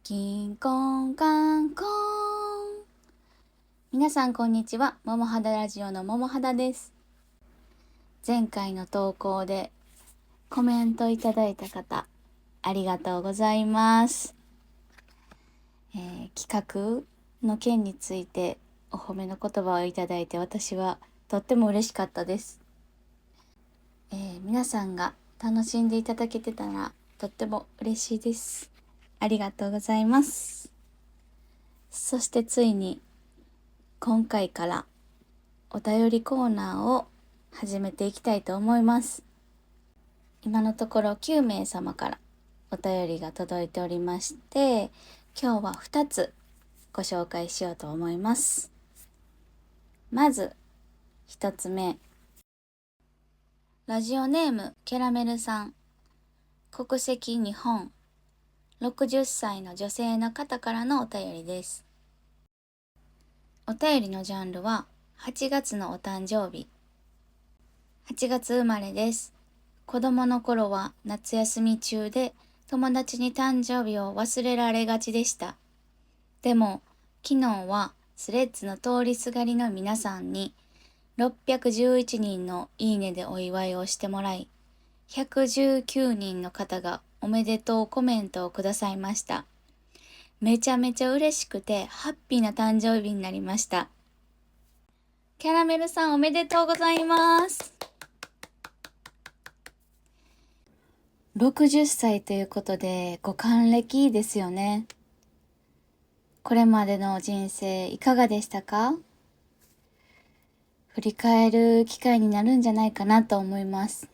キンコンカンコン。皆さんこんにちは。ももはだラジオのももはだです。前回の投稿でコメントいただいた方、ありがとうございます。企画の件についてお褒めの言葉をいただいて、私はとっても嬉しかったです。皆さんが楽しんでいただけてたらとっても嬉しいです。ありがとうございます。そしてついに今回からお便りコーナーを始めていきたいと思います。今のところ9名様からお便りが届いておりまして、今日は2つご紹介しようと思います。まず1つ目、ラジオネームキャラメルさん、国籍日本、60歳の女性の方からのお便りです。お便りのジャンルは8月のお誕生日。8月生まれです。子供の頃は夏休み中で友達に誕生日を忘れられがちでした。でも昨日はスレッズの通りすがりの皆さんに611人のいいねでお祝いをしてもらい、119人の方がおめでとうコメントをくださいました。めちゃめちゃ嬉しくてハッピーな誕生日になりました。キャラメルさんおめでとうございます。60歳ということでご還暦ですよね。これまでの人生いかがでしたか？振り返る機会になるんじゃないかなと思います。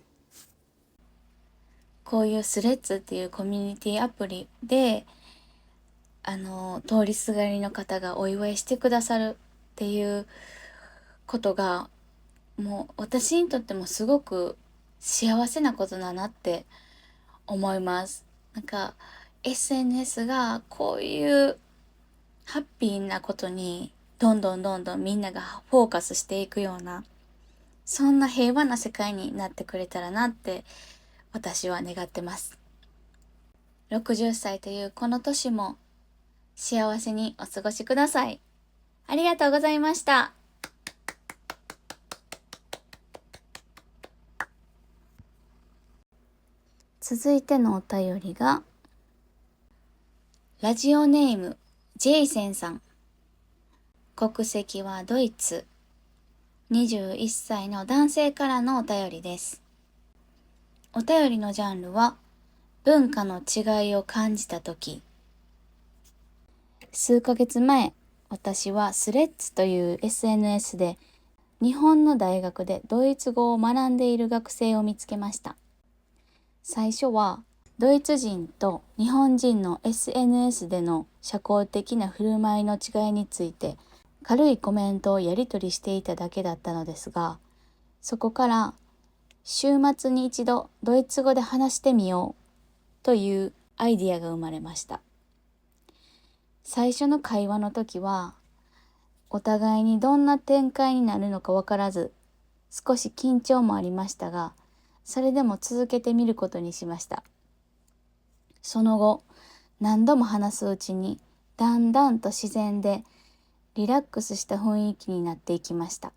こういうスレッズっていうコミュニティアプリで通りすがりの方がお祝いしてくださるっていうことが、もう私にとってもすごく幸せなことだなって思います。SNS がこういうハッピーなことにどんどんみんながフォーカスしていくような、そんな平和な世界になってくれたらなって私は願ってます。60歳というこの年も幸せにお過ごしください。ありがとうございました。続いてのお便りが、ラジオネームジェイセンさん、国籍はドイツ、21歳の男性からのお便りです。お便りのジャンルは文化の違いを感じたとき。数ヶ月前、私はスレッズという SNS で日本の大学でドイツ語を学んでいる学生を見つけました。最初はドイツ人と日本人の SNS での社交的な振る舞いの違いについて軽いコメントをやり取りしていただけだったのですが、そこから週末に一度ドイツ語で話してみようというアイディアが生まれました。最初の会話の時はお互いにどんな展開になるのか分からず、少し緊張もありましたが、それでも続けてみることにしました。その後、何度も話すうちにだんだんと自然でリラックスした雰囲気になっていきました。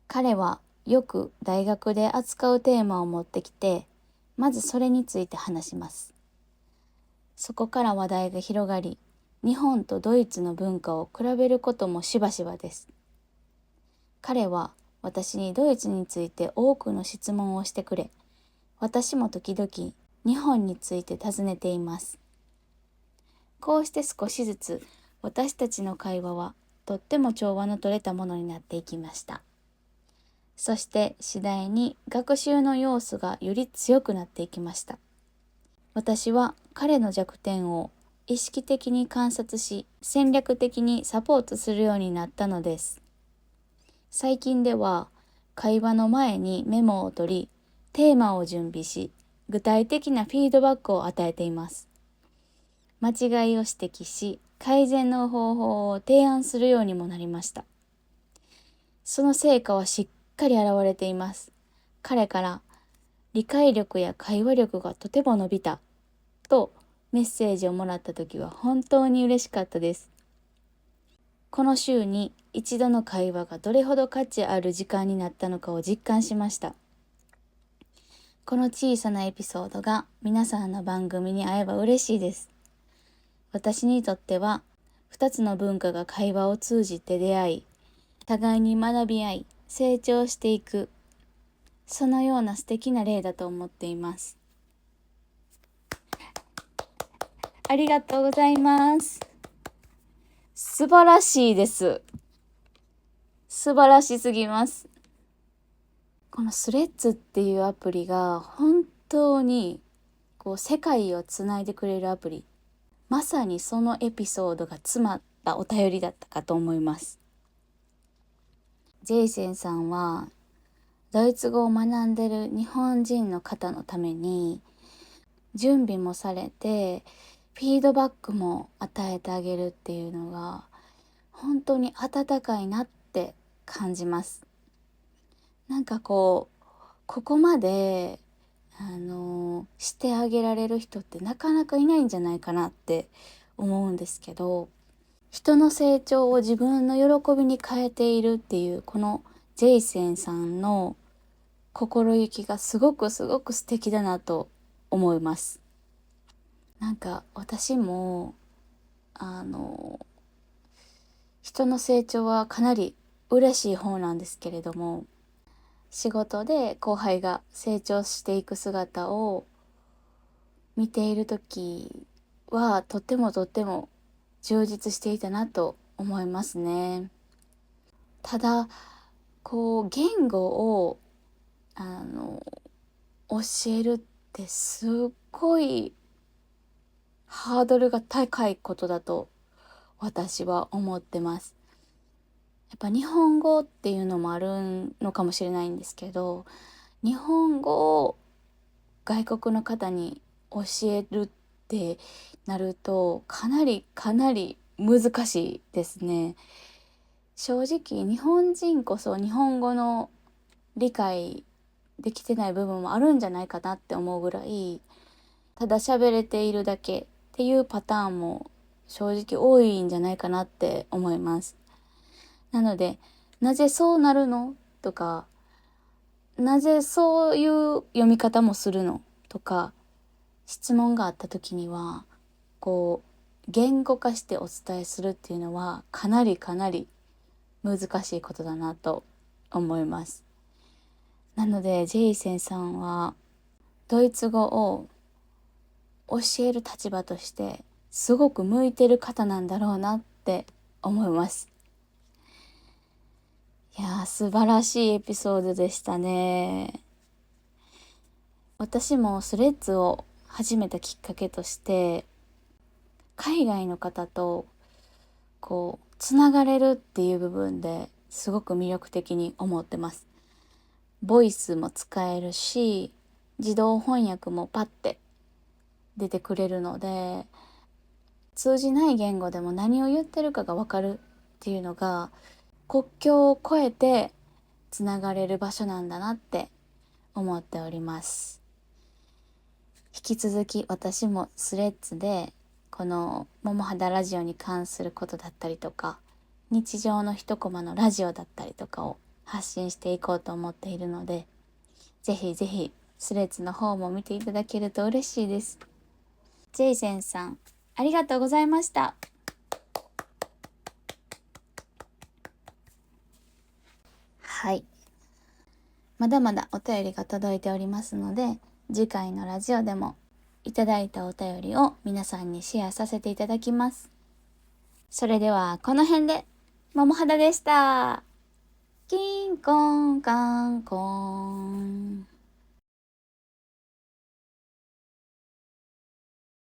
彼はよく大学で扱うテーマを持ってきて、まずそれについて話します。そこから話題が広がり、日本とドイツの文化を比べることもしばしばです。彼は私にドイツについて多くの質問をしてくれ、私も時々日本について尋ねています。こうして少しずつ私たちの会話はとっても調和の取れたものになっていきました。そして次第に学習の要素がより強くなっていきました。私は彼の弱点を意識的に観察し、戦略的にサポートするようになったのです。最近では会話の前にメモを取り、テーマを準備し、具体的なフィードバックを与えています。間違いを指摘し、改善の方法を提案するようにもなりました。その成果はしっかり現れています。彼から理解力や会話力がとても伸びたとメッセージをもらった時は本当に嬉しかったです。この週に一度の会話がどれほど価値ある時間になったのかを実感しました。この小さなエピソードが皆さんの番組に合えば嬉しいです。私にとっては2つの文化が会話を通じて出会い、互いに学び合い、成長していく、そのような素敵な例だと思っています。ありがとうございます。素晴らしいです。素晴らしすぎます。このスレッズっていうアプリが本当に世界をつないでくれるアプリ。まさにそのエピソードが詰まったお便りだったかと思います。ジェイセンさんはドイツ語を学んでる日本人の方のために準備もされてフィードバックも与えてあげるっていうのが本当に温かいなって感じます。なんかここまでしてあげられる人ってなかなかいないんじゃないかなって思うんですけど、人の成長を自分の喜びに変えているっていうこのジェイセンさんの心意気がすごく素敵だなと思います。なんか私も人の成長はかなり嬉しい方なんですけれども、仕事で後輩が成長していく姿を見ている時はとっても充実していたなと思いますね。ただ言語を教えるってすっごいハードルが高いことだと私は思ってます。やっぱ日本語っていうのもあるのかもしれないんですけど、日本語を外国の方に教えるってなるとかなり難しいですね。正直日本人こそ日本語の理解できてない部分もあるんじゃないかなって思うぐらい、ただ喋れているだけっていうパターンも正直多いんじゃないかなって思います。なので、なぜそうなるのとか、なぜそういう読み方もするのとか、質問があった時には、言語化してお伝えするっていうのはかなり難しいことだなと思います。なので、ジェイセンさんはドイツ語を教える立場としてすごく向いてる方なんだろうなって思います。いやー、素晴らしいエピソードでしたね。私もスレッズを始めたきっかけとして海外の方とつながれるっていう部分ですごく魅力的に思ってます。ボイスも使えるし、自動翻訳もパッて出てくれるので、通じない言語でも何を言ってるかがわかるっていうのが国境を越えてつながれる場所なんだなって思っております。引き続き私もスレッズでこの桃肌ラジオに関することだったりとか、日常の一コマのラジオだったりとかを発信していこうと思っているので、ぜひスレッズの方も見ていただけると嬉しいです。ジェイセンさん、ありがとうございました。はい。まだまだお便りが届いておりますので、次回のラジオでもいただいたお便りを皆さんにシェアさせていただきます。それではこの辺で、桃肌でした。キンコンカンコン。